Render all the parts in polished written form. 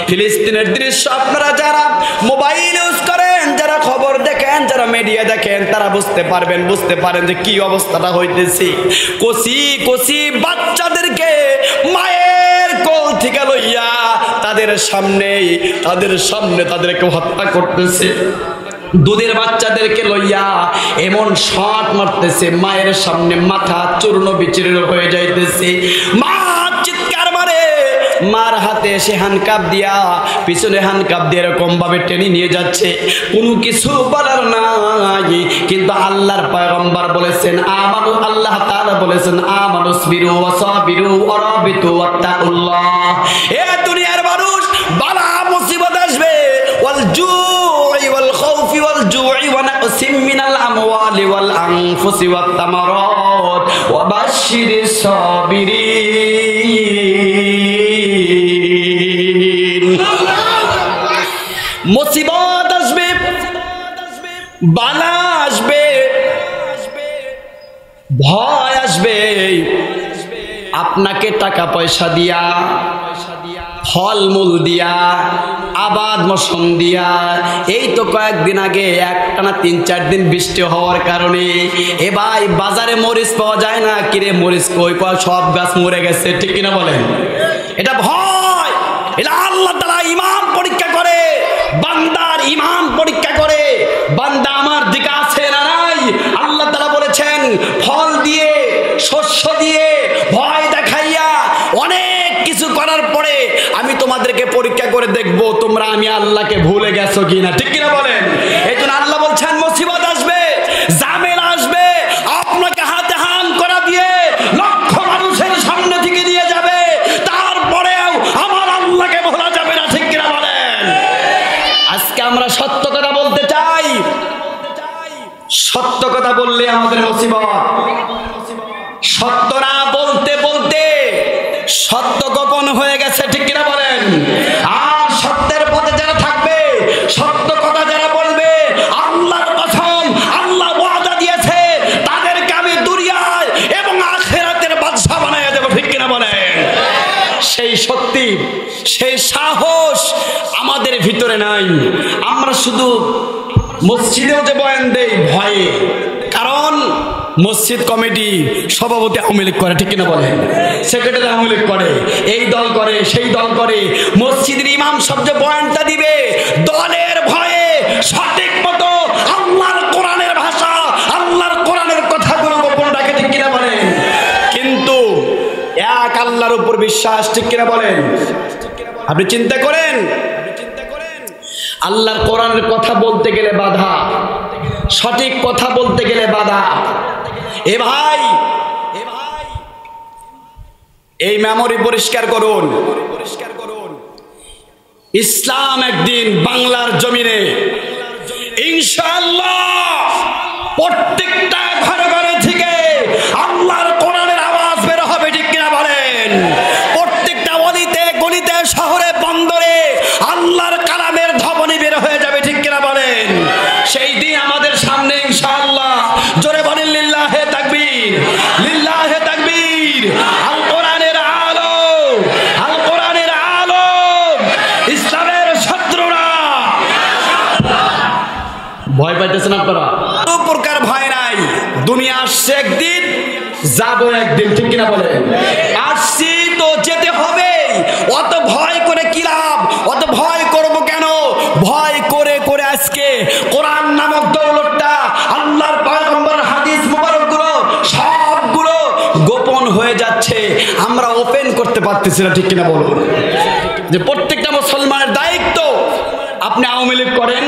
ফিলিস্তিনের দৃশ্য আপনারা যারা মোবাইল ইউজ করেন, যারা খবর দেখেন, যারা মিডিয়া দেখেন, তারা বুঝতে পারেন যে কি অবস্থাটা হইতেছে। কচি কচি বাচ্চাদেরকে মায়ের কোল থেকে লইয়া তাদের সামনে তাদেরকে হত্যা করতেছে। দুধের বাচ্চাদেরকে লইয়া এমন শট মারতেছে, মায়ের সামনে মাথা চূর্ণ বিচূর্ণ হয়ে যাইতেছে। মা চিৎকার মারে, মার হাতে সে হ্যান্ডকাপ দিয়া, পিছনে হ্যান্ডকাপ দিয়ে এরকম ভাবে টেনে নিয়ে যাচ্ছে। কোনো কিছু বলার নাই, কিন্তু আল্লাহর পয়গম্বর বলেছেন আমানু, আল্লাহ তাআলা বলেছেন আমানুসবিরু ওয়াসাবিরু ওয়ারাবিতু ওয়াত্তাকুল্লাহ। এ দুনিয়ার মানুষ, বালা মুসিবত আসবে, ওয়াল জুই ওয়াল খাউফি ওয়াল জুই ওয়া নাকসিম মিনাল আমওয়ালি ওয়াল আনফুসি ওয়াত তামারাত ওয়া বাশশিরিস সাবিরিন। মুসিবত আসবে, বালা আসবে, ভয় আসবে, আপনাকে টাকা পয়সা দিয়া, ফলমূল দিয়া, আবাদ মৌসুম দিয়া, এই তো কয়েকদিন আগে একটানা 3-4 দিন বৃষ্টি হওয়ার কারণে এ ভাই বাজারে মরিচ পাওয়া যায় না। কিরে মরিচ কই? সব গাছ মরে গেছে, ঠিক কিনা বলেন? এটা ভয়, এটা আল্লাহ তাআলা ঈমান পরীক্ষা করে, বান্দার ঈমান পরীক্ষা করে, বান্দা আমার দিকে আছে না নাই। আল্লাহ তাআলা বলেছেন ফল দিয়ে, শস্য দিয়ে, ভয় দেখাইয়া, অনেক কিছু করার পরে আমি তোমাদেরকে পরীক্ষা করে দেখবো তোমরা আমি আল্লাহকে ভুলে গেছো কিনা, ঠিক কিনা বলেন? এই জন্য আল্লাহ বলছেন মুসিবত আসবে, ঝামেলা আসবে, আপনাকে হাতে হান করা দিয়ে লক্ষ মানুষের সামনে থেকে নিয়ে যাবে, তারপরেও আমার আল্লাহকে ভোলা যাবে না, ঠিক কিনা বলেন? আজকে আমরা সত্য কথা বলতে চাই, সত্য কথা বললে আমাদের মুসিবত। সত্য না বলতে বলতে সত্য গোপন হয়ে গেছে, ঠিক কিনা বলেন? আর সত্যের পথে যারা থাকবে, সত্য কথা যারা বলবে, আল্লাহর কসম, আল্লাহ ওয়াদা দিয়েছে তাদেরকে আমি দুনিয়ায় এবং আখিরাতের বাদশা বানাইয়া দেব, ঠিক কিনা বলেন? সেই শক্তি, সেই সাহস আমাদের ভিতরে নাই। আমরা শুধু মসজিদেও যে বয়ান দেই ভয়ে, কারণ মসজিদ কমিটি সভাপতি আওয়ামী লীগ করে, ঠিক কিনা বলেন? সেক্রেটারি আওয়ামী লীগ করে, এই দল করে, সেই দল করে। মসজিদের ইমাম সব যে বয়ানটা দিবে দলের ভয়ে, সঠিক মতো আল্লাহর কোরআনের ভাষা, আল্লাহর কোরআনের কথাগুলো গোপন রাখে, ঠিক কিনা বলেন? কিন্তু এক আল্লাহর উপর বিশ্বাস, ঠিক কিনা বলেন? আপনি চিন্তা করেন, আল্লাহর কোরআনের কথা বলতে গেলে বাধা, সঠিক কথা বলতে গেলে বাধা। এ ভাই, এই মেমোরি পরিষ্কার করুন। ইসলাম একদিন বাংলার জমিনে ইনশাআল্লাহ প্রত্যেকটা ঘরে ঘরে থেকে আল্লাহর কোরআনের আওয়াজ বের হবে, ঠিক কিনা বলেন? প্রত্যেকটা অলিতে গলিতে, শহরে বন্দরে আল্লাহর কালামের ধ্বনি বের হয়ে যাবে, ঠিক কিনা বলেন? সেই দিন আমাদের সামনে ইনশাআল্লাহ। জোরে বলেন লিল্লাহে তাকবীর, লিল্লাহে তাকবীর। আল কোরআনের আলো, আল কোরআনের আলো, ইসলামের শত্রুরা। ভয় পাইতেছেন আপনারা? কোনো প্রকার ভয় নাই। দুনিয়া আসছে একদিন, যাবো একদিন, ঠিক কিনা বলেন? আসছি তো যেতে হবে, অত ভয় করে কি লাভ? অত ভয় করবো কেন? ভয় করে করে আজকে কোরআন নামক দৌলতটা, আল্লাহর পয়গম্বরের হাদিস মুবারকগুলো সবগুলো গোপন হয়ে যাচ্ছে, আমরা ওপেন করতে পারতেছি না, ঠিক কিনা বলুন? যে প্রত্যেকটা মুসলমানের দায়িত্ব, আপনি আওয়ামী লীগ করেন,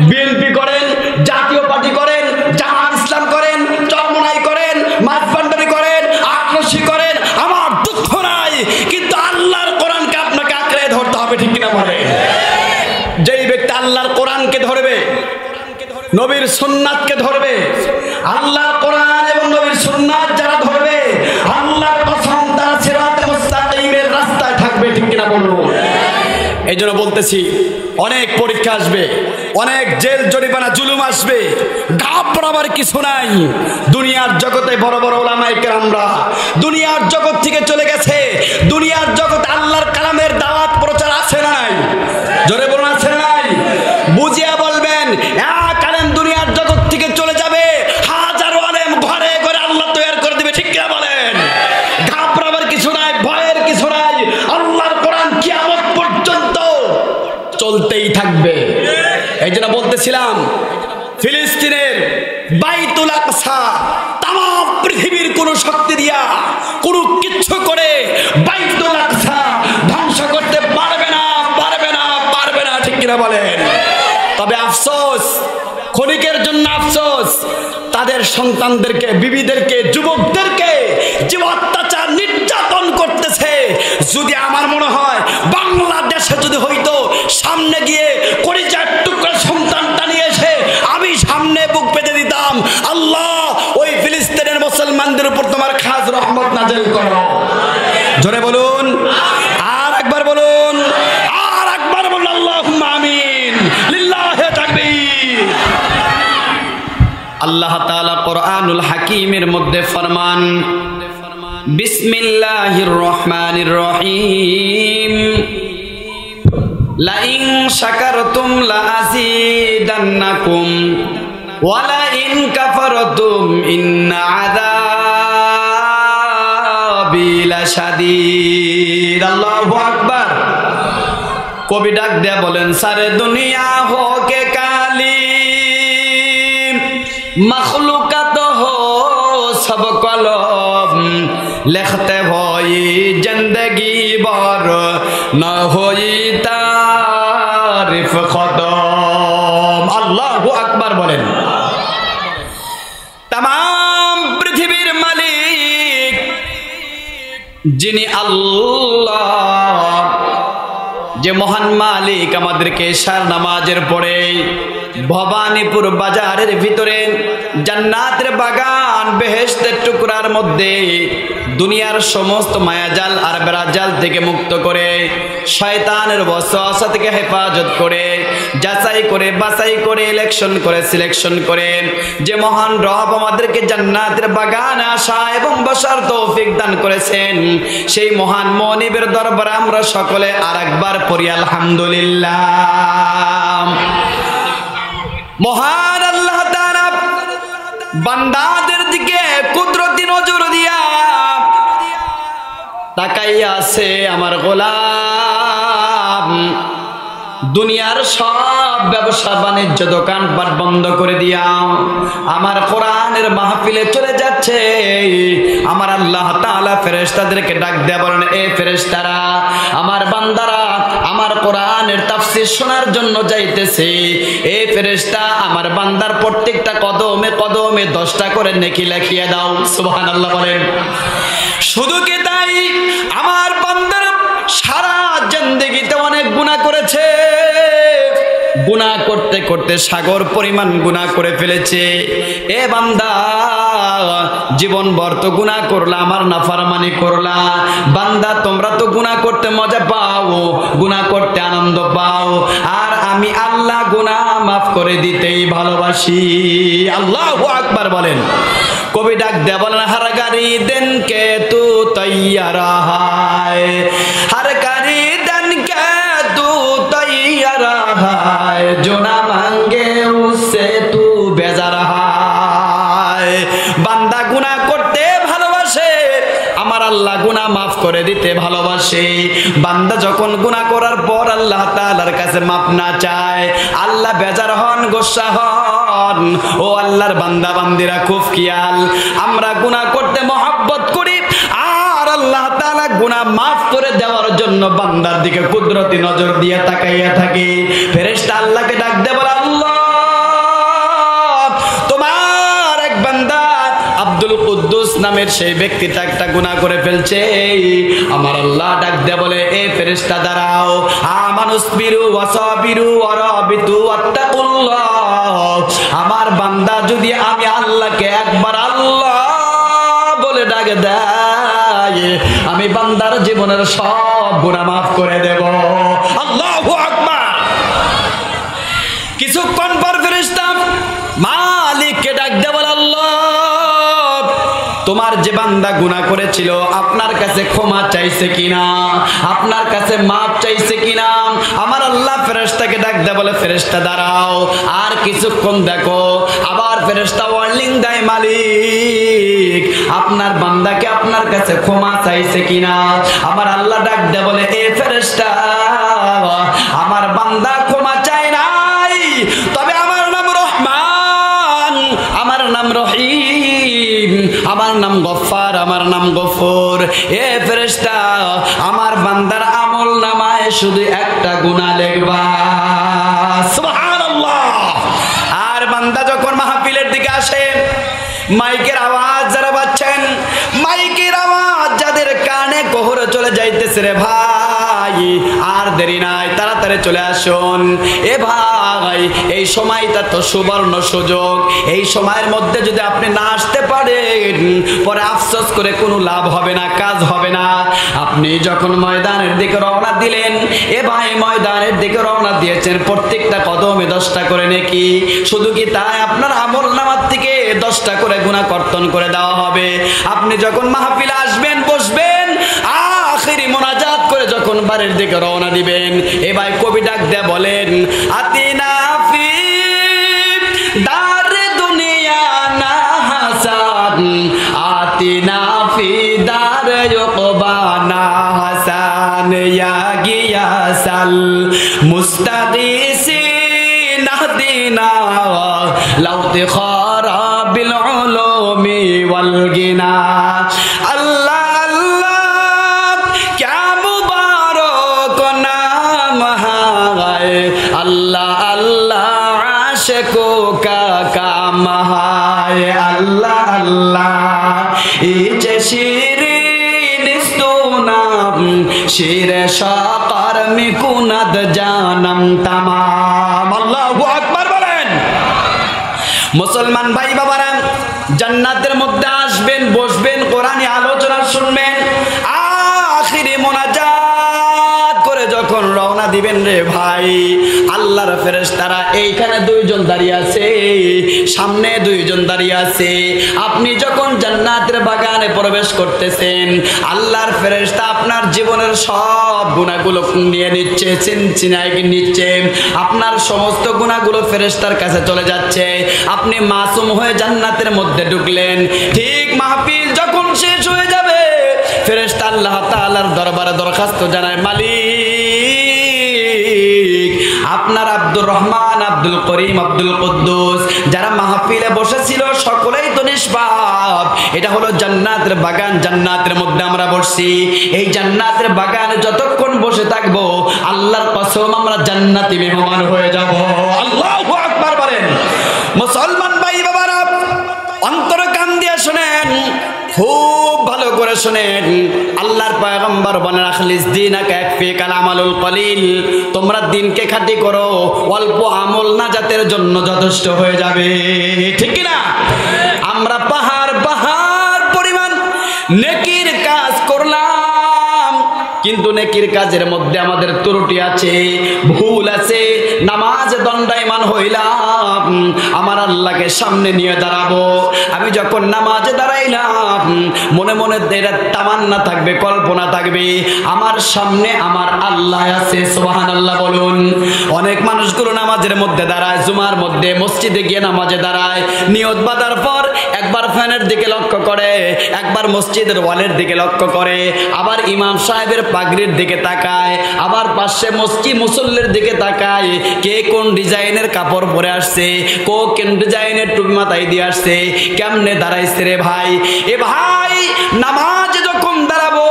বিএনপি করেন, জাতীয় পার্টি করেন, জামাত ইসলাম করেন, চরমনাই করেন, মাঝবান্ডারি করেন, আক্রোশী করেন, আমার দুঃখ নাই, কিন্তু আল্লাহর কোরআনকে আপনাকে আঁকড়ে ধরতে হবে, ঠিক কিনা বলেন? যেই ব্যক্তি আল্লাহর কোরআনকে ধরবে, নবীর সুন্নাতকে ধরবে, আল্লাহর কোরআন এবং নবীর সুন্নাত যারা ধরবে, আল্লাহর কসম তারা সিরাতে মুস্তাকিমের রাস্তায় থাকবে, ঠিক কিনা বলুন? এই জন্য বলতেছি, অনেক পরীক্ষা আসবে, অনেক জেল জরিমানা জুলুম আসবে, ঘাবড়াবার কিছু নাই। দুনিয়ার জগতে বড় বড় উলামায়ে কেরামরা দুনিয়ার জগৎ থেকে চলে গেছে। দুনিয়ার জগতে আল্লাহর কালামের দাওয়াত প্রচার আছে না নাই? চলতেই থাকবে। এই জন্য বলতেছিলাম ফিলিস্তিনের বাইতুল আকসা তামাম পৃথিবীর কোন শক্তি দিয়া কোনো কিচ্ছু করে বাইতুল আকসা ধ্বংস করতে পারবে না, পারবে না, পারবে না, ঠিক কিনা বলেন? তবে আফসোস, ক্ষণিকের জন্য আফসোস, তাদের সন্তানদেরকে, বিবিদেরকে, যুবকদেরকে যে অত্যাচার নির্যাতন করতেছে, যদি আমার মনে হয় বাংলাদেশে যদি হইতো, সামনে গিয়ে কলিজার টুকরা সন্তানটা নিয়ে এসে আমি সামনে বুক পেতে দিতাম, আল্লাহ ওই ফিলিস্তিনের মুসলমানদের উপর তোমার খাস রহমত নাযিল করো। জোরে বলুন, আর একবার বলুন, আর একবার বলুন, আল্লাহুম্মা আমিন, লিল্লাহি তাকবীর। আল্লাহ তাআলা কোরআনুল হাকীমের মধ্যে ফরমান, বিসমিল্লাহির রহমানির রহিম, লাইন শাকারতুম লাযীদান্নাকুম ওয়া লাইন কাফারতুম ইন্না আযাবি লাশাদীদ। আল্লাহু আকবার। কবি ডাক দেয়া বলেন, সারে দুনিয়া হোকে কালি, मखलूकत हो सब कलम, लिखते होई जिंदगी बार न होई तारीफ खत्म। अल्लाहु अकबर बोलें। तमाम पृथ्वीर मालिक जिनी अल्लाह, যে মহান মালিক আমাদেরকে শার নামাজের পরে ভবানীপুর বাজারের ভিতরে জান্নাতের বাগান, বেহেশতের টুকরার মধ্যে দুনিয়ার সমস্ত মায়াজাল আর বেড়াজাল থেকে মুক্ত করে, শয়তানের ওয়াসওয়াসা থেকে হেফাজত করে, যাচাই করে, বাছাই করে, ইলেকশন করে, সিলেকশন করে যে মহান রব আমাদেরকে জান্নাতের বাগানে আসা এবং বসার তৌফিক দান করেছেন, সেই মহান মনিবের দরবারে আমরা সকলে আরেকবার পড়ি আলহামদুলিল্লাহ। মহান আল্লাহ তাআলা বান্দাদের দিকে কুদরতি নজর দিয়া তাকাইয়া আছে, আমার গোলাম দুনিয়ার সব ব্যবসা বাণিজ্য দোকানপাট বন্ধ করে দিয়া আমার কোরআনের মাহফিলে চলে যাচ্ছে। আমার আল্লাহ তাআলা ফেরেশতাদেরকে ডাক দেয়া বলেন, এ ফেরেশতারা, আমার বান্দারা আমার কোরআনের তাফসীর শোনার জন্য যাইতেছে। এ ফেরেশতা, আমার বান্দার প্রত্যেকটা কদমে কদমে 10টা করে নেকি লিখিয়ে দাও। সুবহানাল্লাহ বলেন। শুধু কি তাই, আমার বান্দার সারা জিন্দেগিতে অনেক গুনাহ করেছে, গুনাহ করতে করতে সাগর পরিমাণ গুনাহ করে ফেলেছে। এ বান্দা, জীবন ভর তো গুনাহ করলা, আমার নাফরমানি করলা। বান্দা, তোমরা তো গুনাহ করতে মজা পাও, গুনাহ করতে আনন্দ পাও, আর আমি আল্লাহ গুনাহ মাফ করে দিতেই ভালোবাসি। আল্লাহু আকবার বলেন। কবি ডাক দেয়া বলেন, হর গারি দিন কে তু তৈয়ারা হায়, হর গারি দিন কে তু তৈয়ারা হায়, जो ना मांगे उससे तू बेजार हाय। বান্দা গুনাহ করতে ভালোবাসে, আমার আল্লাহ গুনাহ মাফ করে দিতে ভালোবাসে। বান্দা যখন গুনাহ করার পর আল্লাহ তাআলার কাছে মাফ না চায়, আল্লাহ বেজার হন, গোসা হন। ও আল্লাহর বান্দা বান্দিরা, খুব খেয়াল, আমরা গুনাহ করতে মহব্বত করি, আর আল্লাহ তাআলা গুনাহ মাফ করে দেওয়ার জন্য বান্দার দিকে কুদরতি নজর দিয়ে তাকাইয়া থাকে। ফেরেশতা আল্লাহকে ডাক দেয়, বলে, আল্লাহ তোমার এক বান্দা আব্দুল কুদ্দুস নামের সেই ব্যক্তিটা একটা গুনাহ করে ফেলছে। আমার আল্লাহ ডাক দেয়, বলে, এ ফেরেশতা দাঁড়াও, আমানুসবিরু ওয়াসাবিরু ওয়ারাবিতু ওয়াত্তাকুল্লাহ। আমার বান্দা যদি আমি আল্লাহকে একবার আল্লাহ বলে ডাকে দেয়, আমি বান্দার জীবনের সব গুনাহ মাফ করে দেব। আল্লাহু আকবার। কিছুক্ষণ পর ফেরেশতা মালিককে ডাক দেয়, বলে, আল্লাহ তোমার যে বান্দা গুনাহ করেছিল আপনার কাছে ক্ষমা চাইছে কিনা, আপনার কাছে মাফ চাইছে কিনা। আমার আল্লাহ ফেরেশতাকে ডাক দেয়, বলে, ফেরেশতা দাঁড়াও, আর কিছুক্ষণ দেখো। আবার ফেরেশতা ওয়ার্নিং দেয়, মালিক আপনার বান্দাকে আপনার কাছে ক্ষমা চাইছে কিনা। আমার আল্লাহ ডাক দেয়, বলে, এ ফেরেশতা, আমার বান্দা আমার নাম গফুর। এ ফেরেশতা, আমার বান্দার আমল নামায় শুধু একটা গুনাহ লিখবা। সুবহানাল্লাহ। আর বান্দা যখন মাহফিলের দিকে আসে, মাইকের আওয়াজ যারা পাচ্ছেন, মাইকের আওয়াজ যাদের কানে কোহরে চলে যাইতেছে রে ভাই, আর দেরি নাই, তাড়াতাড়ি চলে আসুন। এ ভাই, এই সময়টা তো সুবর্ণ সুযোগ। এই সময়ের মধ্যে যদি আপনি না আসতে পারেন, পরে আফসোস করে কোনো লাভ হবে না, কাজ হবে না। আপনি যখন ময়দানের দিকে রওনা দিলেন, এ ভাই ময়দানের দিকে রওনা দিয়েছেন, প্রত্যেকটা কদমে 10টা করে নেকি। শুধু কি তাই, আপনার আমল নামার থেকে 10টা করে গুনাহ কর্তন করে দেওয়া হবে। আপনি যখন মাহফিলে আসবেন, বসবেন, আখিরি মোনাজাত করে যখন বাড়ির দিকে রওনা দিবেন, এ ভাই কবি ডাক দেয়া বলেন, আতিনা ফি দারে দুনিয়া না হাসান, আতিনা ফি দারে উকবানা হাসান, ইয়া গিয়াসাল মুস্তাগিসিন আহদিনা লাউতি খারাবিল উলুমি ওয়াল গিনা। আল্লাহ আল্লাহ ক্যা মুবারক নাম হায়, আল্লাহ আল্লাহ আশিকো কা কাম হায়, আল্লাহ আল্লাহ ইচে শিরিন ইস্তুনাম শিরে শাকার মিকুনাদ জানাম তামাম। আল্লাহু আকবার বলেন। মুসলমান ভাই বাবারা, জান্নাতের মধ্যে আসবেন, বসবেন, কোরআনী আলোচনা শুনবেন, আখিরি মোনাজাত করে যখন রওনা দিবেন রে ভাই, আল্লাহর ফেরেশতারা এইখানে 2জন দাঁড়িয়ে আছে, সামনে 2জন দাঁড়িয়ে আছে। আপনি যখন জান্নাতের বাগানে প্রবেশ করতেছেন, আল্লাহর ফেরেশতা আপনার জীবনের সব গুনাহগুলো নিয়ে নিচ্ছে, চিনায় নিচ্ছে। আপনার সমস্ত গুনাহগুলো ফেরেশতার কাছে চলে যাচ্ছে। আপনি মাসুম হয়ে জান্নাতের মধ্যে ঢুকলেন। ঠিক মাহফিল যখন শেষ হয়ে যাবে, ফেরেশতা আল্লাহ তাআলার দরবারে দরখাস্ত জানায়, মালিক, আপনার আব্দুর রহমান, আব্দুল করিম, আব্দুল কুদ্দুস যারা মাহফিলে বসেছিল সকলেই তো নিষ্পাপ। এটা হলো জান্নাতের বাগান, জান্নাতের মধ্যে আমরা বসছি। এই জান্নাতের বাগানে যতক্ষণ বসে থাকবো, আল্লাহর কসম আমরা জান্নাতি মেহমান হয়ে যাব। আল্লাহু আকবার বলেন। মুসলমান ভাই বাবারা, অন্তর কান দিয়ে শুনেন, খুব ভালো করে শুনেন। আল্লাহর পয়গম্বর বলেন, আখলিস দীনাকা ইয়াকফিকাল আমালুল কলিল, তোমরা দিনকে খাঁটি করো, অল্প আমল নাজাতের জন্য যথেষ্ট হয়ে যাবে। ঠিক কি না? আমরা পাহাড় পাহাড় পরিমাণ নেকির কাজ করলাম, কিন্তু নেকির কাজের মধ্যে আমাদের ত্রুটি আছে, ভুল আছে। নামাজে দণ্ডায়মান হইলাম, আমার আল্লাহকে সামনে নিয়ে দাঁড়াবো। আমি যখন নামাজে দাঁড়াইলাম, মনে মনে এটা তামান্না থাকবে, কল্পনা থাকবে, আমার সামনে আমার আল্লাহ আছে। সুবহানাল্লাহ বলুন। অনেক মানুষগুলো নামাজের মধ্যে দাঁড়ায়, জুমার মধ্যে মসজিদে গিয়ে নামাজে দাঁড়ায়, নিয়ত বাঁধার পর একবার ফ্যানের দিকে লক্ষ্য করে, একবার মসজিদের ওয়ালের দিকে লক্ষ্য করে, আবার ইমাম সাহেবের পাগড়ির দিকে তাকায়, আবার পাশে মুসল্লির দিকে তাকায়, কে কোন ডিজাইনের কাপড় পরে আসছে, কোন ডিজাইনের টুপি মাথায় দিয়ে আসছে, কেমনে দাঁড়াইছে রে ভাই। এ ভাই, নামাজে যখন দাঁড়াবো,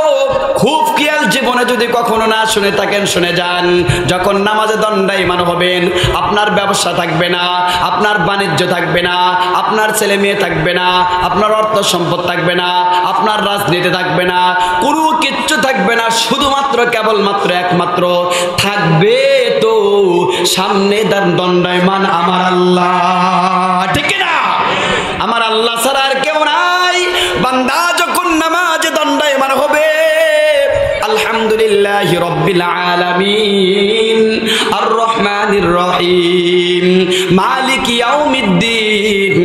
খুব খেয়াল, জীবনে যদি কখনো না শুনে থাকেন শুনে যান। যখন নামাজে দণ্ডায়মান হবেন, আপনার ব্যবসা থাকবে না, আপনার বাণিজ্য থাকবে না, আপনার ছেলে মেয়ে থাকবে না, আপনার অর্থ সম্পদ থাকবে না, আপনার রাজনীতি থাকবে না, কোনো কিচ্ছু থাকবে না। শুধুমাত্র কেবলমাত্র একমাত্র থাকবে তো সামনে দণ্ডায়মান আমার আল্লাহ। ঠিক না? আমার আল্লাহ ছাড়া আর কেউ নাই। বান্দা যখন নামাজে দণ্ডায়মান হবে, আলহামদুলিল্লাহি রাব্বিল আলামিন আর রহমানির রহিম মালিকি ইয়াউমিদ্দিন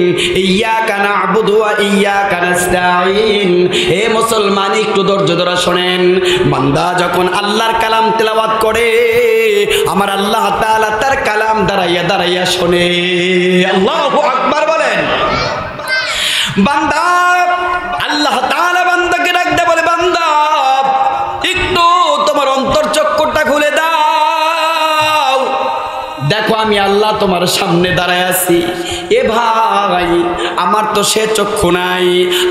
ইয়্যাকা না'বুদু ওয়া ইয়্যাকা নাস্তাঈন। হে মুসলমান, একটু ধৈর্য ধরে শুনেন। বান্দা যখন আল্লাহর কালাম তেলাওয়াত করে, আমার আল্লাহ তাআলা তার কালাম দাঁড়াইয়া দাঁড়াইয়া শুনে। আল্লাহু আকবার বলেন। বান্দা, আল্লাহ তাআলা বান্দাকে ডাকতে বলে, বান্দা একটু তোমার অন্তর চক্ষুটা খুলে দাও, দেখো আমি আল্লাহ তোমার সামনে দাঁড়ায় আছি। এ ভাই, আমার তো সে চক্ষু নাই,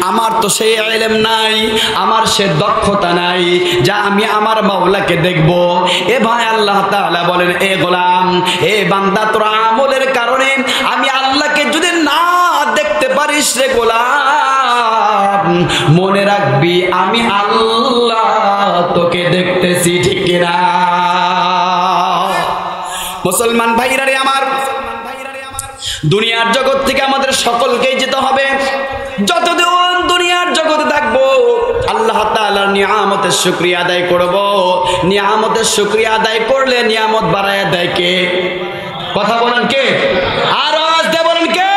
আমার তো সে ইলম নাই, আমার সে দক্ষতা নাই যা আমি আমার মাওলাকে দেখব। এ ভাই, আল্লাহ তাআলা বলেন, এ গোলাম, এ বান্দা, তোর আমলের কারণে আমি আল্লাহকে যদি না দেখতে পারিস রে গোলাম, মনে রাখবি আমি আল্লাহ তোকে দেখতেছি, ঠিক কিনা? মুসলমান ভাইরা রে আমার, দুনিয়ার জগৎ থেকে আমাদের সকলকেই যেতে হবে। যতদিন দুনিয়ার জগতে থাকবো আল্লাহ তাআলার নিয়ামতের শুকরিয়া আদায় করব। নিয়ামতের শুকরিয়া আদায় করলে নিয়ামত বাড়ায় দেয় কে? কথা বলেন কে? আর আওয়াজ দিয়ে বলেন কে?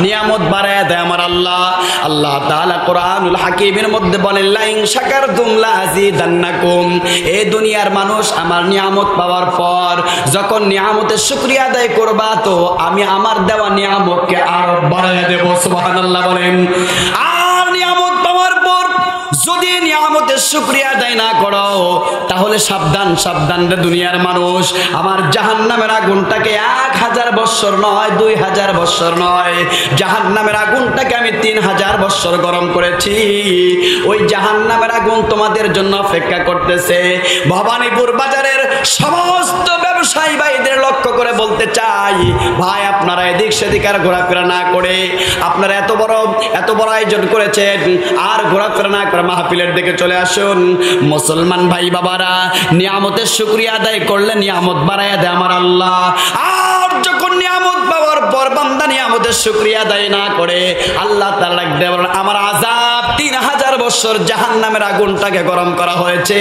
নিয়ামত বাড়ায় দেয় আমার আল্লাহ। আল্লাহ তাআলা কোরআনুল হাকিমের মধ্যে বলেন, লা ইন শাকারতুম লা আযীদান্নাকুম। এই দুনিয়ার মানুষ আমার নিয়ামত পাওয়ার পর যখন নিয়ামতের শুকরিয়া আদায় করবা, তো আমি আমার দেওয়া নিয়ামতকে আরো বাড়ায় দেব। সুবহানাল্লাহ বলেন। আর নিয়ামত পাওয়ার পর যদি নিয়ামতের শুকরিয়া আদায় না করো, তাহলে সাবধান সাবধান রে দুনিয়ার মানুষ, আমার জাহান্নামের আগুনটাকে 1000 বছর নয়, 2000 বছর নয়, জাহান্নামের আগুনটাকে আমি 3000 বছর গরম করেছি। ওই জাহান্নামের আগুন তোমাদের জন্য অপেক্ষা করতেছে। ভবানীপুর বাজারের সমস্ত ব্যবসায়ী ভাইদের লক্ষ্য করে বলতে চাই, ভাই আপনারা এদিক সেদিক আর ঘোরাফেরা না করে, আপনারা এত বড় আয়োজন করেছেন, আর ঘোরাফেরা না করে মাহফিলের দিকে চলে আসুন। মুসলমান ভাই বাবারা, নিয়ামতের শুকরিয়া আদায় করলে নিয়ামত বাড়ায় দেয় আমার আল্লাহ। আর যখন নিয়ামত পাওয়ার পর বান্দা নিয়ামতের শুকরিয়া আদায় না করে, আল্লাহ তাআলা দেবেন আমার আযাব 3000 বছর জাহান্নামের আগুনটাকে গরম করা হয়েছে।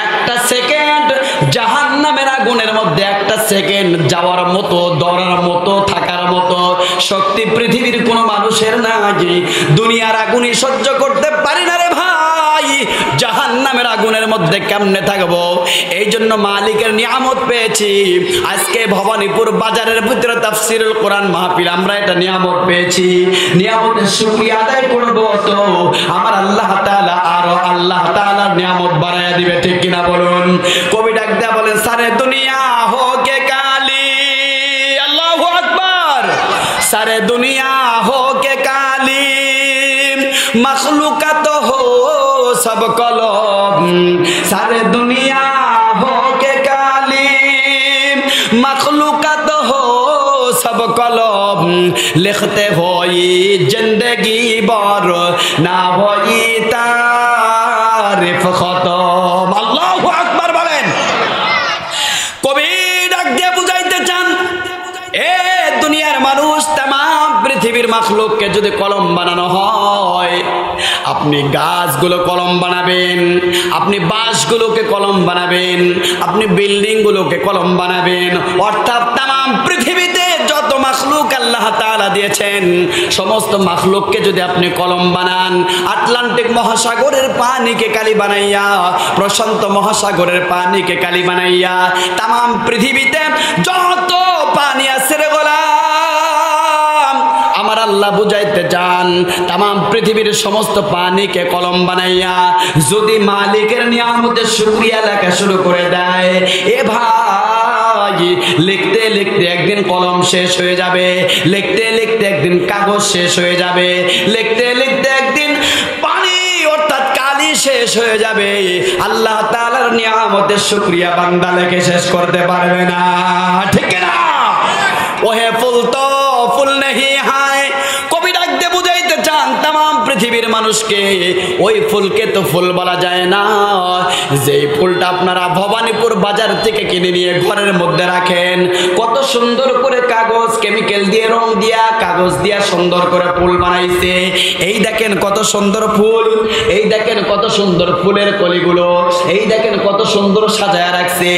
একটা সেকেন্ড জাহান্নামের আগুনের মধ্যে, একটা সেকেন্ড যাওয়ার মতো, দৌড়ার মতো, থাকার মতো শক্তি পৃথিবীর কোনো মানুষের নাই। দুনিয়ার আগুনই সহ্য করতে পারি না রে ভাই, জাহান্নামের আগুনের মধ্যে কেমনে থাকবো? এই জন্য মালিকের নিয়ামত পেয়েছি। আজকে ভবানীপুর বাজারের ভিতরে তাফসীরুল কোরআন মাহফিল, আমরা এটা নিয়ামত পেয়েছি। নিয়ামতের শুকরিয়া আদায় করব তো আমার আল্লাহ তাআলা আরো আল্লাহ তাআলার নিয়ামত বাড়ায় দিবে, ঠিক কিনা বলুন? কবি ডাক দেয়া বলেন, সারে দুনিয়া হো কে কালি, আল্লাহু আকবার, সারে দুনিয়া হো কে কালি, मखलूकत हो सब कलम, सारे दुनिया हो के काली, मखलूकत हो सब कलम, लिखते हो जिंदगी बर ना हो तारीफ खतम। अल्लाहु আকবার বলেন। কবি ডাক দিয়ে বুঝাইতে চান, এ দুনিয়ার মানুষ, तमाम পৃথিবীর মাখলুককে যদি কলম বানানো হয়, আপনি গাছগুলো কলম বানাবেন, আপনি বাঁশগুলোকে কলম বানাবেন, আপনি বিল্ডিংগুলোকে কলম বানাবেন, অর্থাৎ तमाम পৃথিবীতে যত মাখলুক আল্লাহ তাআলা দিয়েছেন সমস্ত মাখলুককে যদি আপনি কলম বানান, আটলান্টিক মহাসাগরের পানিকে কালি বানাইয়া, প্রশান্ত মহাসাগরের পানিকে কালি বানাইয়া, तमाम পৃথিবীতে যত পানি আছে রে গোলাম, আমার আল্লাহ বুঝাইতে চান, तमाम পৃথিবীর সমস্ত পানিকে কলম বানাইয়া যদি মালিকের নিয়ামতের শুকরিয়া লেখা শুরু করে দেয়, এ ভাই, লিখতে লিখতে একদিন কলম শেষ হয়ে যাবে, লিখতে লিখতে একদিন কাগজ শেষ হয়ে যাবে, লিখতে লিখতে একদিন পানি অর্থাৎ কালি শেষ হয়ে যাবে। আল্লাহ তাআলার নিয়ামতের শুকরিয়া বান্দা লেখে শেষ করতে পারবে না, ঠিক না? ওহে ফুল তো ফুল নেহি হায়, কবি ডাক দিয়ে বুঝাইতে চান तमाम পৃথিবীর মানুষকে, ওই ফুলকে তো ফুল বলা যায় না যেই ফুলটা আপনারা ভবানীপুর বাজার থেকে কিনে নিয়ে ঘরের মধ্যে রাখেন। কত সুন্দর করে কাগজ, কেমিক্যাল দিয়ে, রং দিয়া, কাগজ দিয়া সুন্দর করে ফুল বানাইছে। এই দেখেন কত সুন্দর ফুল, এই দেখেন কত সুন্দর ফুলের কলিগুলো, এই দেখেন কত সুন্দর সাজায় রাখছে।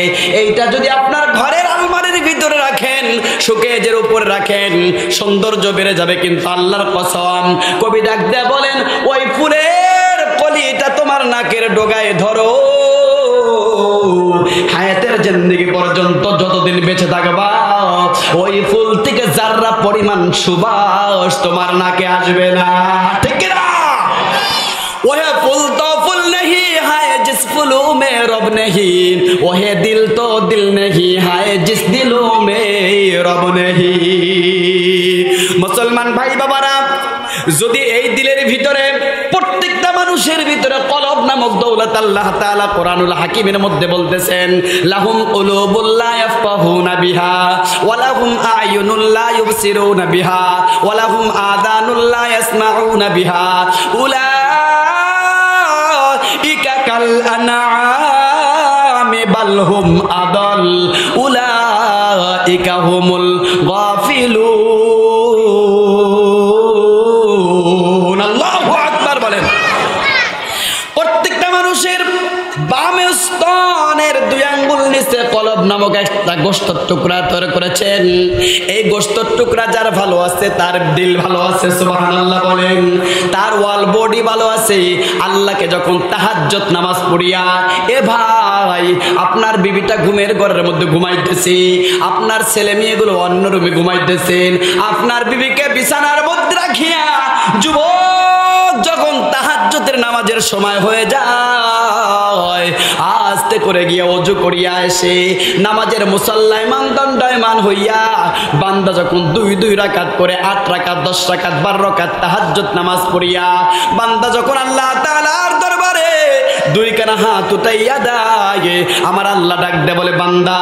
এইটা যদি আপনার ঘরের আলমারির ভিতরে রাখেন, শোকেজের উপর রাখেন, সৌন্দর্য বেড়ে যাবে। কিন্তু আল্লাহর কসম, কবি ডাক দেয়া বলেন, ওই ফুলের কলিটা তোমার নাকের ডগায় ধরো, হায়াতের জিন্দেগি পর্যন্ত যতদিন বেঁচে থাকবা, ওই ফুল থেকে যাররা পরিমাণ সুবাস তোমার নাকে আসবে না, ঠিক না? ওহে ফুল তো ফুল नहीं है जिस फूलों में रब नहीं वह दिल तो दिल नहीं है जिस दिलों में रब नहीं। মুসলমান ভাই বাবারা, যদি এই দিলের ভিতরে প্রত্যেকটা মানুষের ভিতরে কলব নামক দৌলত আল্লাহ তাআলা কোরআনুল হাকিমের মধ্যে বলতেছেন, লাহুম কুলুবুল লা ইয়াফকাহুনা বিহা ওয়া লাহুম আয়ুনুল লা ইউবসিরুনা বিহা ওয়া লাহুম আযানুল লা ইয়াসমাউনা বিহা উলাইকা কাল আনআমি বাল হুম আদাল উলাইকা হুমুল গাফিলুন। আল্লাহু আকবার বলেন। প্রত্যেকটা মানুষের বামে স্তনের 2 আঙ্গুল নিচে কলব নামক একটা গোশতের টুকরা তৈরি করেছেন। এই গোশতের টুকরা যার ভালো আছে তার দিল ভালো আছে, সুবহানাল্লাহ বলেন। তার ওয়াল বডি ভালো আছে। আল্লাহকে যখন তাহাজ্জুদ নামাজ পড়িয়া, এ ভাই আপনার বিবিটা ঘুমের ঘরের মধ্যে ঘুমাইতেছে, আপনার ছেলে মেয়েগুলো অন্য রুমে ঘুমাইতেছেন, আপনার বিবিকে বিছানার মধ্যে রাখিয়া যুবক যখন তাহাজ্জুদের নামাজের সময় হয়ে যায়, আস্তে করে গিয়ে ওযু করিয়া এসে নামাজের মুসাল্লায় দণ্ডায়মান হইয়া বান্দা যখন 2 রাকাত করে 8 রাকাত 10 রাকাত 12 রাকাত তাহাজ্জুদ নামাজ পড়িয়া বান্দা যখন আল্লাহ তাআলার দরবারে 2 কানা হাত উঠাইয়া দেয়, আমার আল্লাহ ডাক দেয় বলে, বান্দা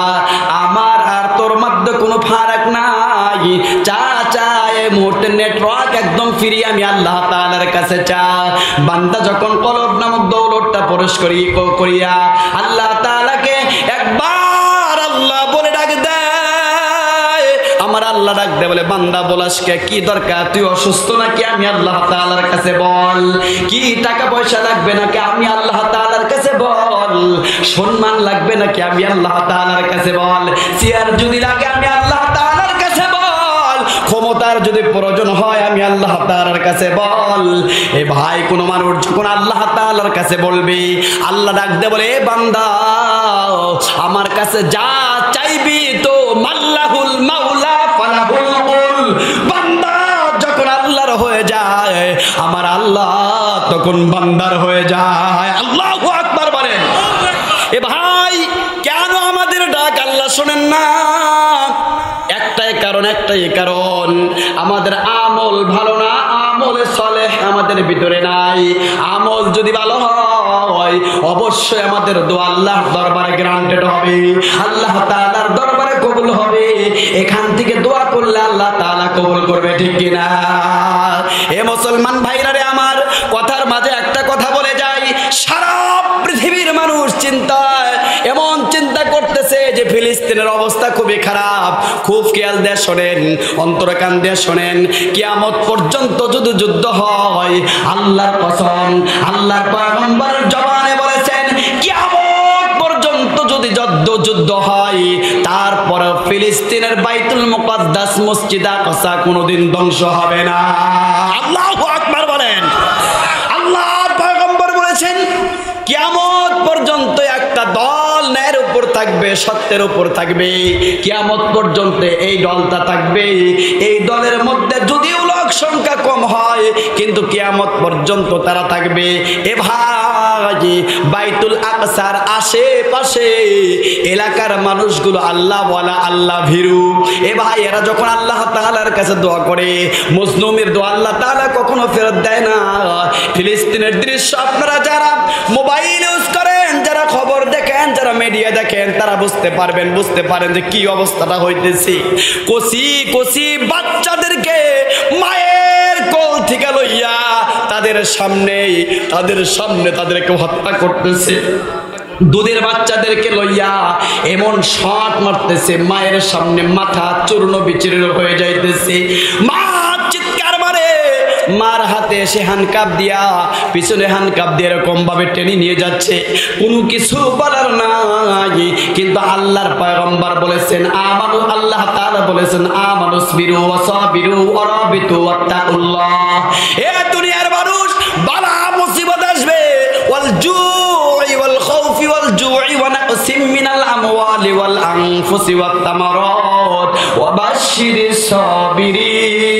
আমার আর তোর মধ্যে কোনো ফারাক নাই, চা চা এই মুহূর্তে নেটওয়ার্ক একদম ফ্রি, আমি আল্লাহ তাআলার কাছে চা। বান্দা যখন কলব নামক দৌলতটা প্রবেশ করিয়া আল্লাহ তাআলাকে একবার আল্লাহ বলে ডাক দেয়, আমার আল্লাহ ডাক দেয় বলে, বান্দা বলাসকে কি দরকার, তুই অসুস্থ নাকি, আমি আল্লাহ তাআলার কাছে বল, কি টাকা পয়সা লাগবে নাকি, আমি আল্লাহ তাআলার কাছে বল, সম্মান লাগবে নাকি, আমি আল্লাহ তাআলার কাছে বল, চেয়ার যদি লাগে আমি আল্লাহ তাআলার কাছে বল, ক্ষমতার যদি প্রয়োজন হয় আমি আল্লাহ তাআলার কাছে বল। এ ভাই, কোন মানুষ যখন আল্লাহ তাআলার কাছে বলবে, আল্লাহ ডাক দে বলে, এ বান্দা আমার কাছে যা চাইবি তো মাল্লাহুল মাওলা ফালাহুল কুল। বান্দা যখন আল্লাহর হয়ে যায়, আমার আল্লাহ তখন বান্দার হয়ে যায়। আল্লাহু আকবার বলেন। এ ভাই, কেন আমাদের ডাক আল্লাহ শোনেন না? একটাই কারণ আমাদের আমল ভালো না, আমলে সালেহ আমাদের ভিতরে নাই। আমল যদি ভালো হয় অবশ্যই আমাদের দোয়া আল্লাহর দরবারে গ্রান্টেড হবে, আল্লাহ তাআলার দরবারে কবুল হবে। এখান থেকে দোয়া করলে আল্লাহ তাআলা কবুল করবে, ঠিক কিনা? এ মুসলমান ভাইরা রে আমার, কথার মাঝে একটা কথা বলে যাই, সারা পৃথিবীর মানুষ চিন্তায় এমন চিন্তা করতেছে যে ফিলিস্তিনের অবস্থা খুবই খারাপ। খুব খেয়াল দিয়ে শোনেন, অন্তরে কান দিয়ে শোনেন, কিয়ামত পর্যন্ত যদি যুদ্ধ হয়, আল্লাহর কসম, আল্লাহর পয়গম্বর জবানে বলেছেন, কিয়ামত পর্যন্ত যদি যুদ্ধ হয়, তারপর ফিলিস্তিনের বাইতুল মুকাদ্দাস মসজিদ আকসা কোনোদিন ধ্বংস হবে না। আল্লাহু আকবার বলেন। আল্লাহর পয়গম্বর বলেছেন, কিয়ামত পর্যন্ত একটা দল ন্যায়ের উপর থাকবে, সত্যের উপর থাকবে, কিয়ামত পর্যন্ত এই দলটা থাকবে। এই দলের মধ্যে যদিও লোক সংখ্যা কম হয়, কিন্তু কিয়ামত পর্যন্ত তারা থাকবে। এ ভাই, বাইতুল আকসার আশেপাশে এলাকার মানুষগুলো আল্লাহ ওয়ালা, আল্লাহ ভীরু। এ ভাই, এরা যখন আল্লাহ তাআলার কাছে দোয়া করে, মজলুমের দোয়া আল্লাহ তাআলা কখনো ফেরত দেয় না। ফিলিস্তিনের দৃশ্য আপনারা যারা মোবাইল ইউজ করেন, যারা খবর দেখেন, যারা মিডিয়া দেখেন, তারা বুঝতে পারেন যে কি অবস্থাটা হইতেছে। কচি বাচ্চাদেরকে মায়ের কোল থেকে লইয়া তাদের সামনে তাদেরকে হত্যা করতেছে। দুধের বাচ্চাদেরকে লইয়া এমন শট মারতেছে, মায়ের সামনে মাথা চূর্ণ বিচূর্ণ হয়ে যাইতেছে। মা চিৎকার মারে, মার হাতে এসে হ্যান্ডকাপ দিয়া, পিছনে হ্যান্ডকাপ দিয়ে এরকম ভাবে টেনে নিয়ে যাচ্ছে, কোনো কিছু বলার নাই। কিন্তু আল্লাহর পয়গম্বর বলেছেন, আমানু, আল্লাহ তাআলা বলেছেন, আমানুসবিরু ওয়া সাবিরু ওয়া রাবিতু ওয়াত্তাকুল্লাহ। এ দুনিয়ার মানুষ, বালা মুসিবত আসবে, ওয়াল জুই ওয়াল খাউফি ওয়াল জুই ওয়া নাকসিম মিনাল আমওয়ালি ওয়াল আনফুসি ওয়াত তামারাত ওয়া বাশশিরিস সাবিরিন।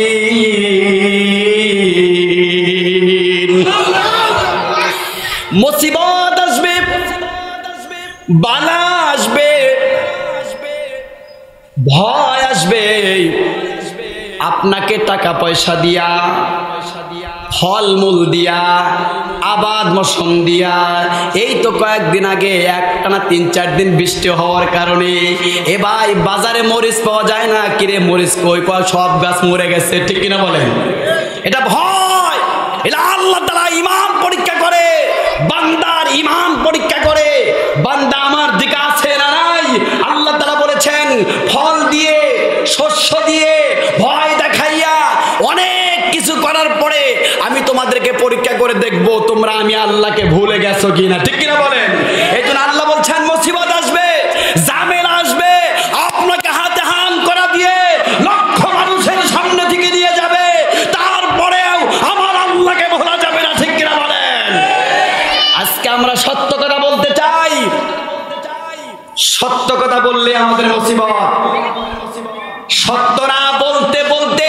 মুসিবত আসবে, বালা আসবে, ভয় আসবে, আপনাকে টাকা পয়সা দিয়া, ফলমূল দিয়া, আবাদ মৌসুম দিয়া। এই তো কয়েকদিন আগে একটানা 3-4 দিন বৃষ্টি হওয়ার কারণে এ ভাই বাজারে মরিচ পাওয়া যায় না। কিরে মরিচ কই? সব গাছ মরে গেছে, ঠিক কিনা বলেন? এটা ভয়, এটা আল্লাহ তাআলা ঈমান পরীক্ষা করে, বান্দার ঈমান পরীক্ষা করে, বান্দা আমার দিকে আছে না নাই। আল্লাহ তাআলা বলেছেন ফল দিয়ে, শস্য দিয়ে, ভয় দেখাইয়া, অনেক কিছু করার পরে আমি তোমাদেরকে পরীক্ষা করে দেখবো তোমরা আমি আল্লাহকে ভুলে গেছো কিনা, ঠিক কিনা বলেন? এই জন্য আল্লাহ বলছেন মুসিবত আসবে, ঝামেলা আসবে, আপনাকে হাতে হাম করা দিয়ে লক্ষ মানুষের সামনে থেকে নিয়ে যাবে, তারপরেও আমার আল্লাহকে ভোলা যাবে না, ঠিক কিনা বলেন? আজকে আমরা সত্য কথা বলতে চাই, সত্য কথা বললে আমাদের মুসিবত। সত্য না বলতে বলতে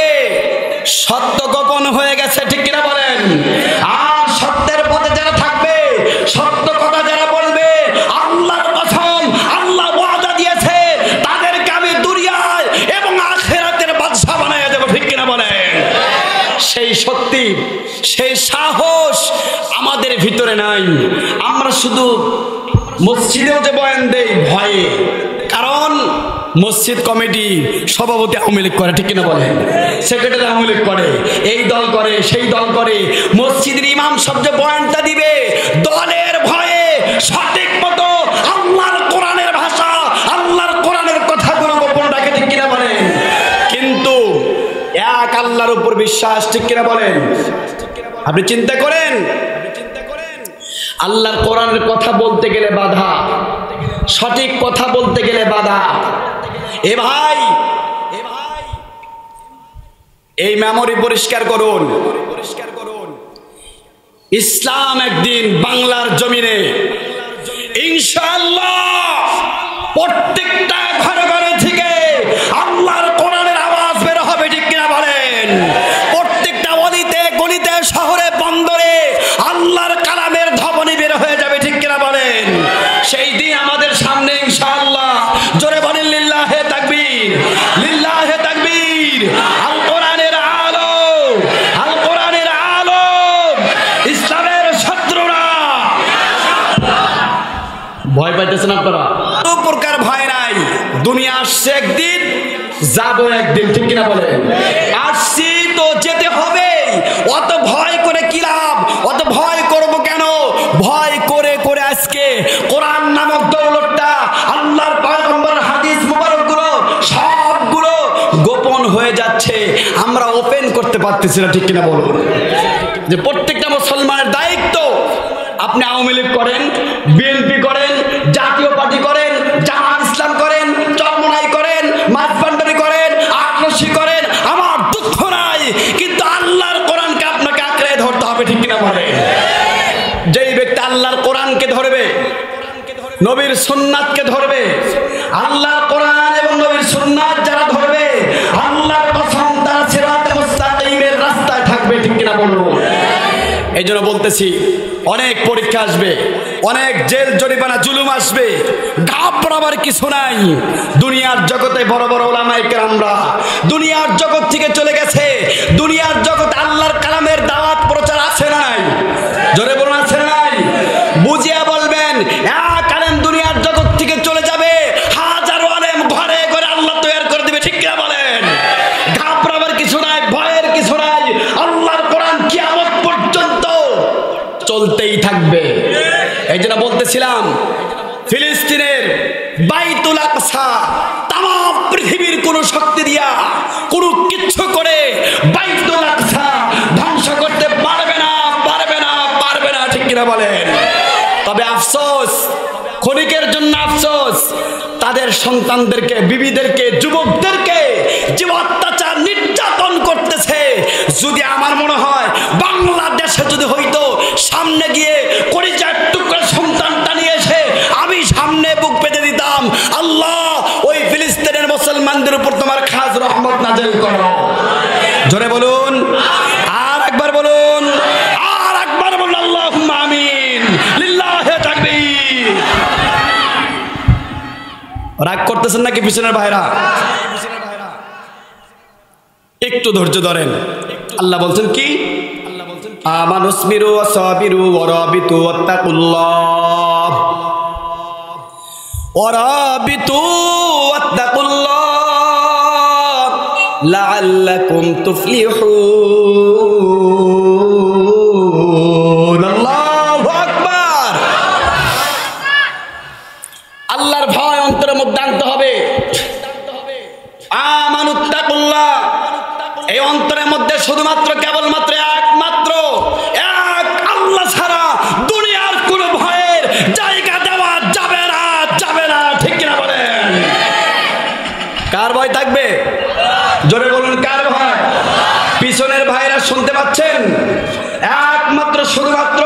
সত্য গোপন হয়ে গেছে, ঠিক কিনা বলেন? আর সত্যের পথে যারা থাকবে, সত্য কথা যারা বলবে, আল্লাহর কসম, আল্লাহ ওয়াদা দিয়েছে তাদেরকে আমি দুনিয়ায় এবং আখিরাতের বাদশা বানাইয়া দেব, ঠিক কিনা বলেন? সেই শক্তি, সেই সাহস আমাদের ভিতরে নাই। আমরা শুধু মসজিদেও যে বয়ান দেই ভয়ে, কারণ মসজিদ কমিটি সভাপতি আওয়ামী লীগ করে, ঠিক কিনা বলেন? সেক্রেটারি আওয়ামী লীগ করে, এই দল করে, সেই দল করে। মসজিদের ইমাম সব যে বয়ানটা দিবে দলের ভয়ে, সঠিক মতো আল্লাহর কোরআনের ভাষা, আল্লাহর কোরআনের কথাগুলো গোপন রাখে, ঠিক কিনা বলেন? কিন্তু এক আল্লাহর উপর বিশ্বাস, ঠিক কিনা বলেন? আপনি চিন্তা করেন, আল্লাহর কোরআনের কথা বলতে গেলে বাধা, সঠিক কথা বলতে গেলে বাধা। এ ভাই, এই মেমোরি পরিষ্কার করুন। ইসলাম একদিন বাংলার জমিনে ইনশাআল্লাহ প্রত্যেকটা ঘরে ঘরে থেকে আল্লাহর কোরআনের আওয়াজ বের হবে, ঠিক কিনা বলেন? প্রত্যেকটা অলিতে গলিতে, শহরে বন্দরে আল্লাহর কালামের ধ্বনি বের হয়ে যাবে, ঠিক কিনা বলেন? সেই দিন আমাদের সামনে ইনশাআল্লাহ। জোরে বলেন লিল্লাহে তাকবীর, লিল্লাহে তাকবীর। আল কোরআনের আলো, আল কোরআনের আলো, ইসলামের শত্রুরা। ভয় পাইতেছেন আপনারা? কোনো প্রকার ভয় নাই। দুনিয়া আসছে একদিন, যাবো একদিন, ঠিক কিনা বলেন? আসছি তো যেতে হবে, অত ভয় করে কি লাভ? অত ভয় করব কেন? ভয় করে করে আজকে কোরআন নামক দৌলতটা, আল্লাহর পয়গম্বরের হাদিস মুবারকগুলো সবগুলো গোপন হয়ে যাচ্ছে, আমরা ওপেন করতে পারতেছি না, ঠিক কিনা বলুন? যে প্রত্যেকটা মুসলমানের দায়িত্ব, আপনি আওয়ামী লীগ করেন, বিএনপি করেন, জাতীয় পার্টি করেন, জামাত ইসলাম করেন, চরমনাই করেন, মাঝবান্ডারি করেন, আক্রোশী করেন, আমার দুঃখ নাই, কিন্তু আল্লাহর কোরআনকে আপনাকে আঁকড়ে ধরতে হবে, ঠিক কিনা বলেন? যেই ব্যক্তি আল্লাহর কোরআনকে ধরবে, নবীর সুন্নাতকে ধরবে, আল্লাহর কোরআন এবং নবীর সুন্নাত যারা ধরবে, আল্লাহর কসম তারা সিরাতে মুস্তাকিমের রাস্তায় থাকবে, ঠিক কিনা বলুন? এই জন্য বলতেছি, অনেক পরীক্ষা আসবে, অনেক জেল জরিমানা জুলুম আসবে, ঘাবড়াবার কিছু নাই। দুনিয়ার জগতে বড় বড় উলামায়ে কেরামরা দুনিয়ার জগৎ থেকে চলে গেছে। দুনিয়ার জগতে আল্লাহর কালামের দাওয়াত প্রচার আছে নাই? জোরে বলুন, আছে নাই? বুঝিয়া বলবেন, এক আলেম দুনিয়ার জগৎ থেকে চলে যাবে, হাজারো আলেম ঘরে ঘরে আল্লাহ তৈরি করে দিবে, ঠিক কিনা বলেন? ঘাবড়াবার কিছু নাই, ভয়ের কিছু নাই। আল্লাহর কোরআন কিয়ামত পর্যন্ত চলতেই থাকবে। এই জন্য বলতেছিলাম, ফিলিস্তিনের বাইতুল আকসা তামাম পৃথিবীর কোন শক্তি দিয়া কোন কিচ্ছু করে বাইতুল আকসা ধ্বংস করতে পারবে না, পারবে না, পারবে না, ঠিক কিনা বলেন? তবে আফসোস, ক্ষণিকের জন্য আফসোস, তাদের সন্তানদেরকে, বিবিদেরকে, যুবকদেরকে যে অত্যাচার নির্যাতন করতেছে, যদি আমার মনে হয় বাংলাদেশে যদি হইতো, সামনে গিয়ে কলিজার টুকরা সন্তানটা নিয়ে এসে আমি সামনে বুক পেতে দিতাম, আল্লাহ ওই ফিলিস্তিনের মুসলমানদের উপর তোমার খাস রহমত নাযিল করো। জোরে বলুন, আর একবার বলুন, আর একবার বলুন, আল্লাহুম্মা আমিন, লিল্লাহি তাকবীর। রাগ করতেছেন নাকি পিছনের ভাইরা? একটু ধৈর্য ধরেন। আল্লাহ বলছেন কি? আমানুসবিরু ওয়াসাবিরু ওয়ারাবিতু ওয়াত্তাকুল্লাহ ওয়ারাবিতু ওয়াত্তাকুল্লাহ লাআল্লাকুম তুফলিহুন। আল্লাহু আকবার। আল্লাহর ভয় অন্তরের মধ্যে আনতে হবে। আমানুত্তাকুল্লাহ, এই অন্তরের মধ্যে শুধুমাত্র কেবলমাত্র একমাত্র এক আল্লাহ ছাড়া দুনিয়ার কোন ভয়ের জায়গা দেওয়া যাবে না, যাবে না। ঠিক কিনা বলেন? কার ভয় থাকবে? জোরে বলুন, কার ভয়? পিছনের ভাইরা শুনতে পাচ্ছেন? একমাত্র শুধুমাত্র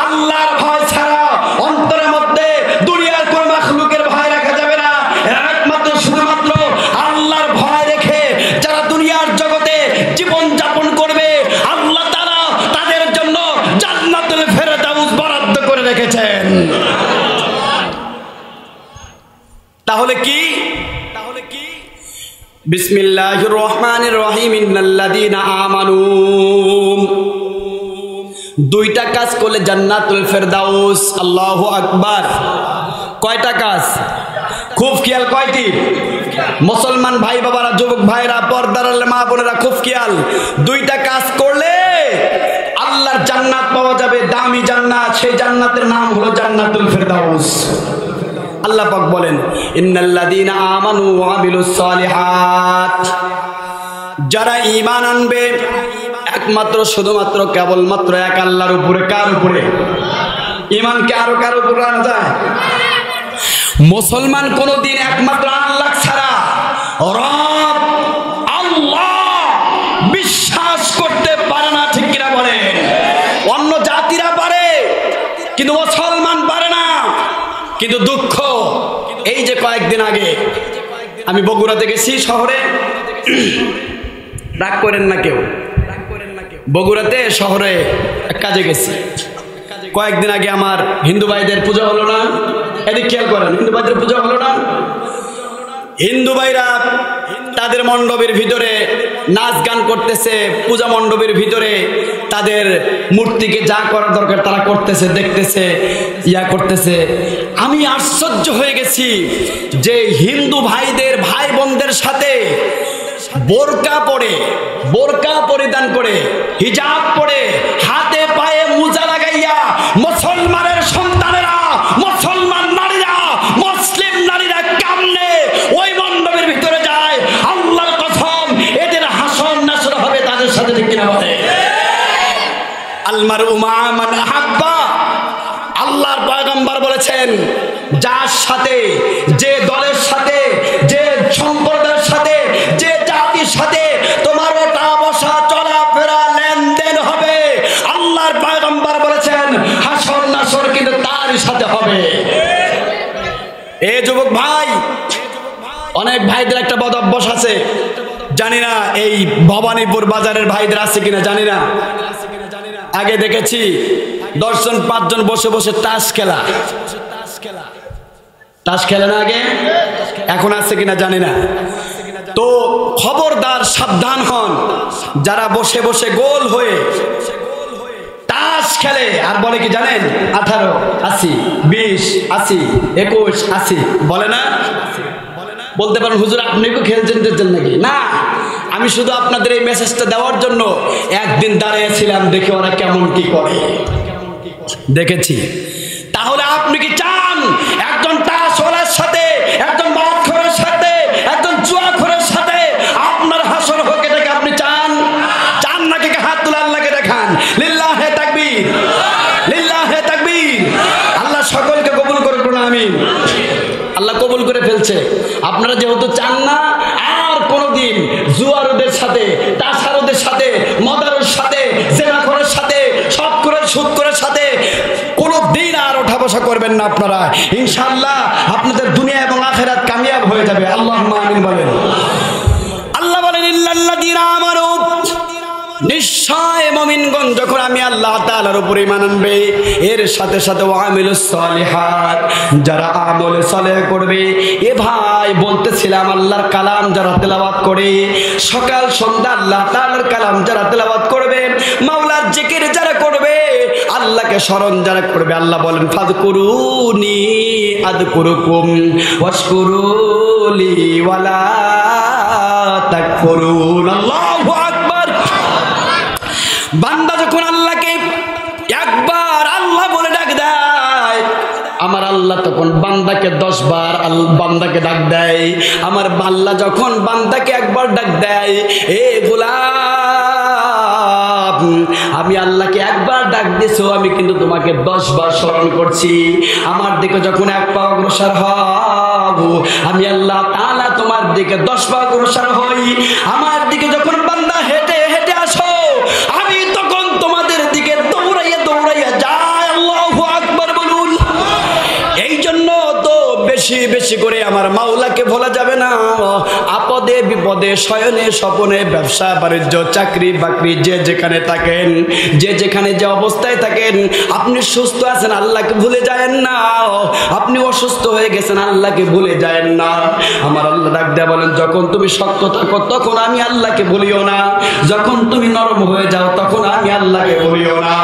আল্লাহর ভয় ছাড়া অন্তরের মধ্যে দুনিয়ার কোন মাখলুকের ভয় রাখা যাবে না। একমাত্র শুধুমাত্র আল্লাহর ভয় রেখে যারা দুনিয়ার জগতে জীবন যাপন করবে, আল্লাহ তাআলা তাদের জন্য জান্নাতুল ফেরদাউস বরাদ্দ করে রেখেছেন। তাহলে কি? বিসমিল্লাহির রহমানির রহিম। ইন্নাল্লাযীনা আমানু, দুইটা কাজ করলে জান্নাতুল ফেরদাউস। আল্লাহু আকবার। কয়টা কাজ? খুব খেয়াল। কয়টি? মুসলমান ভাই বাবারা, যুবক ভাইরা, পর্দার মা বোনেরা, খুব খেয়াল। দুইটা কাজ করলে আল্লাহর জান্নাত পাওয়া যাবে, দামি জান্নাত। সেই জান্নাতের নাম হলো জান্নাতুল ফেরদাউস। আল্লাহ পাক বলেন, ইন্নাল্লাযীনা আমানু ওয়া আমিলুস সালিহাত, যারা ঈমান আনবে একমাত্র শুধুমাত্র কেবলমাত্র এক আল্লাহর উপরে। কার উপরে? ঈমানকে আরো কারো উপরে আনা যায়? মুসলমান কোনদিন একমাত্র আল্লাহ ছাড়া রব আল্লাহ বিশ্বাস করতে পারে না। ঠিক কিনা বলেন? অন্য জাতিরা পারে কিন্তু মুসলমান পারে না। কিন্তু দুঃখ, এই যে কয়েকদিন আগে আমি বগুড়াতে গেছি শহরে। রাগ করেন না কেউ। বগুড়াতে শহরে কাজে গেছি। কয়েকদিন আগে আমার হিন্দু ভাইদের পূজা হলো না? এদিক খেয়াল করেন, হিন্দু ভাইদের পূজা হলো না? হিন্দু ভাইরা তাদের মণ্ডপের ভিতরে নাচ গান করতেছে, পূজা মণ্ডপের ভিতরে তাদের মূর্তিকে যা করার দরকার তারা করতেছে, দেখতেছে, ইয়া করতেছে। আমি আশ্চর্য হয়ে গেছি যে হিন্দু ভাইদের, ভাই বোনদের সাথে বোরকা পরে, বোরকা পরিধান করে, হিজাব পরে, হাতে পায়ে মোজা লাগাইয়া মুসলমানের সন্তানেরা, মুসলমান নারীরা, মুসলিম নারীরা কামনে ওই মণ্ডপের ভিতরে যায়। আল্লাহর কসম, এদের হাসর নাসর হবে তাদের সাথে। ঠিক কিনা বলে? আলমারউ মা মান আহাব্বা। আল্লাহর পয়গম্বর বলেছেন, যার সাথে, যে দলের সাথে, যে সম্প্রদায়ের সাথে, যে জাতির সাথে তোমার ওঠা বসা চলাফেরা লেনদেন হবে, আল্লাহর পয়গম্বর বলেছেন হাসর নাসর কিন্তু তারই সাথে হবে। এ যুবক ভাই, অনেক ভাইদের একটা বদ অভ্যাস আছে, জানি না এই ভবানীপুর বাজারের ভাইদের আছে কিনা জানি না। আগে দেখেছি 10 জন 5 জন বসে বসে তাস খেলা। তাস খেলে না আগে? এখন আছে কিনা জানি না। তো খবরদার, সাবধান হন। যারা বসে বসে গোল হয়ে তাস খেলে আর বলে কি জানেন? 18, 80, 20, 80, 21, 80 বলে না? বলতে পারেন হুজুর আপনি কি খেলছেন নাকি? না, আমি শুধু আপনাদের এই মেসেজটা দেওয়ার জন্য একদিন দাঁড়িয়েছিলাম, দেখে ওরা কেমন কি করে দেখেছি। তাহলে আপনি কি চান একজন তাসওয়ালার সাথে, একজন মদখোরের সাথে, একজন জুয়াখোরের সাথে আপনার হাসর হোক? এটাকে আপনি চান? চান নাকি? হাত তুলে আল্লাহকে দেখান। লিল্লাহে তাকবীর, লিল্লাহে তাকবীর। আল্লাহ সকলকে কবুল করুন। আমিন। আল্লাহ কবুল করে ফেলছে। আপনারা যেহেতু চান না আর কোনোদিন জুয়ারদের সাথে, তাসারদের সাথে, মদারের সাথে, জেনাখোরের সাথে, সৎখোরের, সুদখোরের সাথে কোনোদিন আর ওঠা বসা করবেন না আপনারা, ইনশাআল্লাহ আপনাদের দুনিয়া এবং আখিরাত কামিয়াব হয়ে যাবে। আল্লাহুম্মা আমিন বলেন। আল্লাহ বলেন, ইল্লাল্লাযীনা আমানু, নিশ্চয় মুমিনগণ লোকজন যখন আমি আল্লাহ তাআলার উপর ঈমান আনবে, এর সাথে সাথে ওয়ামিলুস সালিহাত, যারা আমল সালেহ করবে। এ ভাই বলতেছিলাম, আল্লাহর কালাম যারা তেলাওয়াত করে, সকাল সন্ধ্যা আল্লাহ তাআলার কালাম যারা তেলাওয়াত করবে, মাওলার জিকির যারা করবে, আল্লাহকে স্মরণ যারা করবে, আল্লাহ বলেন ফাযকুরুনি আযকুরুকুম ওয়াশকুরুলি ওয়ালা তাকফুরুন। আল্লাহু আকবার। বান্দা যখন আল্লাহকে একবার আল্লাহ বলে ডাক দেয়, আমার আল্লাহ তখন বান্দাকে 10 বার বান্দাকে ডাক দেয়। আমার আল্লাহ যখন বান্দাকে একবার ডাক দেয়, এ গোলাম, আমি আল্লাহকে একবার ডাক দিছো, আমি কিন্তু তোমাকে 10 বার স্মরণ করছি। আমার দিকে যখন এক পা অগ্রসর হব, আমি আল্লাহ তাআলা তোমার দিকে 10 পা অগ্রসর হই। আমার দিকে যখন বান্দা হেঁটে হেঁটে আসো, আমি তখন তোমাদের দিকে দৌড়াইয়া দৌড়াইয়া যাই। আল্লাহু আকবার বলুন। এই জন্য তো বেশি বেশি করে আমার মাওলাকে ভোলা যাবে না। আপদে বিপদে, শয়নে স্বপনে, ব্যবসা বাণিজ্য, চাকরি বাকরি, যে যেখানে থাকেন, যে যেখানে যে অবস্থায় থাকেন, আপনি সুস্থ আছেন আল্লাহকে ভুলে যায়েন না। আপনি অসুস্থ হয়ে গেছেন আল্লাহকে ভুলে যায়েন না। আমার আল্লাহ ডাক দেয়া বলেন, যখন তুমি শক্ত থাকো তখন আমি আল্লাহকে ভুলিও না, যখন তুমি নরম হয়ে যাও তখন আমি আল্লাহকে ভুলিও না,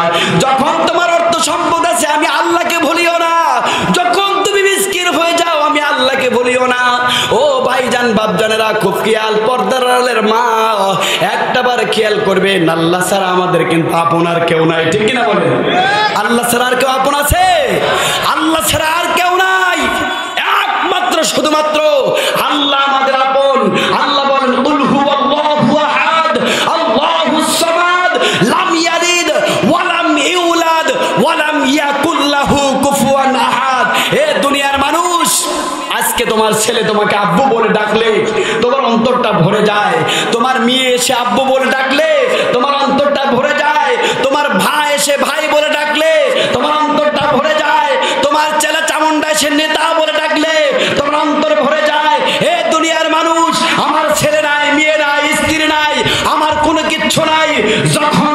যখন তোমার অর্থ সম্পদ আছে আমি আল্লাহকে ভুলিও না, যখন তুমি মিসকিন হয়ে যাও আমি আল্লাহকে ভুলিও না। ও ভাইজান বাপজানেরা, খুব খেয়াল, পর্দার আড়ালের মা, একটাবার খেয়াল করবেন, আল্লাহ ছাড়া আমাদের কিন্তু আপনার কেউ নাই, ঠিক কিনা বলেন? আল্লাহ ছাড়া আর কেউ আপন আছে? আল্লাহ ছাড়া আর কেউ নাই, একমাত্র শুধুমাত্র আল্লাহ আমাদের আপন। আল্লাহ বলেন কুল হুয়াল্লাহু আহাদ আল্লাহুস সামাদ লাম ইয়ালিদ ওয়া লাম ইউলাদ ওয়া লাম ইয়াকুল লাহু কুফুয়ান আহাদ। এ দুনিয়ার মানুষ, আজকে তোমার ছেলে তোমাকে আব্বু বলে ডাকলে তোমার অন্তরটা ভরে যায়, তোমার মেয়ে এসে আব্বু বলে ডাকলে তোমার অন্তরটা ভরে যায়, তোমার ভাই এসে ভাই বলে ডাকলে তোমার অন্তরটা ভরে যায়, তোমার ছেলে চামুন্ডা এসে নেতা বলে ডাকলে তোমার অন্তর ভরে যায়। হে দুনিয়ার মানুষ, আমার ছেলে নাই, মেয়ে নাই, স্ত্রী নাই, আমার কোনো কিচ্ছু নাই, যখন